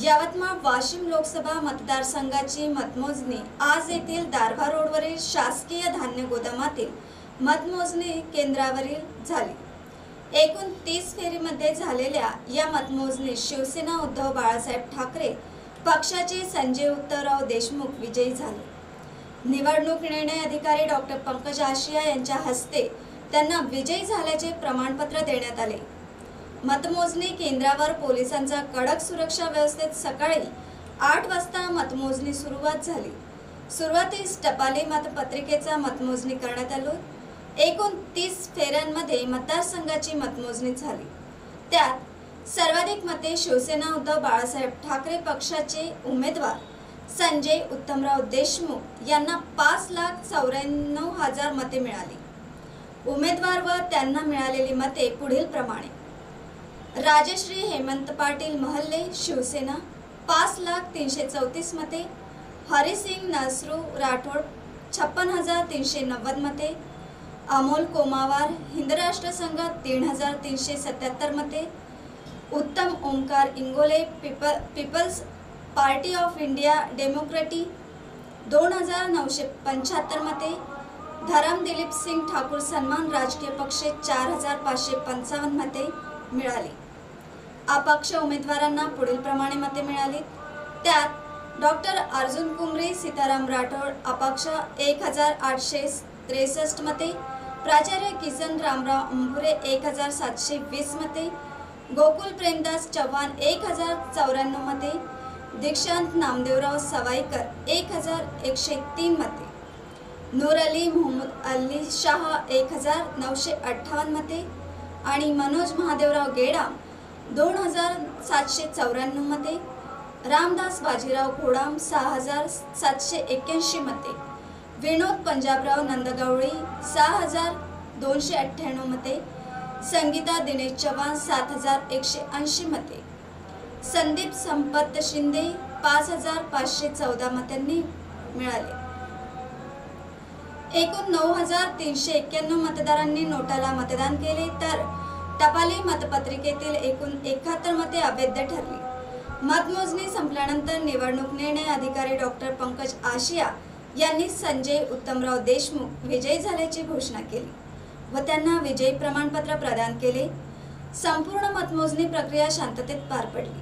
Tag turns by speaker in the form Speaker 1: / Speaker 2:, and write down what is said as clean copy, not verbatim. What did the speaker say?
Speaker 1: यवतमाळ वाशिम लोकसभा मतदारसंघाची मतमोजणी आज येथील दारव्हा रोडवरील शासकीय धान्य गोदामातील मतमोजणी केंद्रावरील झाली। एकूण 30 फेरीमध्ये झालेल्या या मतमोजणीत शिवसेना उद्धव बाळासाहेब ठाकरे पक्षाचे संजय उत्तमराव देशमुख विजयी झाले। निवडणूक निर्णय अधिकारी डॉक्टर पंकज आशिया यांच्या हस्ते त्यांना विजयी झाल्याचे प्रमाणपत्र देण्यात आले। मतमोजणी केंद्रावर पोलिसांचा कडक सुरक्षा व्यवस्थेत सकाळी 8 वाजता मतमोजणी सुरुवात झाली। सुरुवातीस टपाली मतपत्रिकेचा मतमोजणी करण्यात आली। एकूण 30 फेऱ्यांमध्ये मतदारसंघाची मतमोजणी झाली। त्यात सर्वाधिक मते शिवसेना उद्धव बाळासाहेब ठाकरे पक्षाचे उमेदवार संजय उत्तमराव देशमुख यांना 5,94,000 मते मिळाली। उमेदवार व त्यांना मिळालेली मते पुढील प्रमाणे: राजश्री हेमंत पाटील महल्ले शिवसेना 5,03,34 मते, हरिसिंग नसरू राठोड 56,390 मते, अमोल कोमावार हिंदराष्ट्र संघ 3,377 मते, Uttam Omkar Ingole People's Party of India Democratic 2,975 मते, धरम दिलीप सिंग ठाकूर सन्मान राजकीय पक्ष 4,555 मते मिळाली। अपक्ष उमेदवारांना पुढील प्रमाणे मते मिळाली। त्यात डॉक्टर अर्जुन कुमरे सीताराम राठोड अपक्ष 1,863 मते, प्राचार्य किसन रामराव अंभुरे 1,720 मते, गोकुल प्रेमदास चव्हाण 1,094 मते, दीक्षांत नामदेवराव सवाईकर 1,103 मते, नूर अली मोहम्मद अली शाह 1,958 मते आणि मनोज महादेवराव गेडाम 2,794 मते, रामदास बाजीराव घोडाम 6,781 मते, विनोद पंजाबराव नंदगवळी 6,298 मते, संगीता दिनेश चव्हाण 7,180 मते, संदीप संपत शिंदे 5,514 मतांनी मिळाले। एकूण 9,391 मतदारांनी नोटाला मतदान केले तर टपाली मतपत्रिकेतील एकूण 71 मते अवैध ठरली। मतमोजणी संपल्यानंतर निवडणूक निर्णय अधिकारी डॉक्टर पंकज आशिया यांनी संजय उत्तमराव देशमुख विजयी झाल्याची घोषणा केली व त्यांना विजयी प्रमाणपत्र प्रदान केले। संपूर्ण मतमोजणी प्रक्रिया शांततेत पार पडली।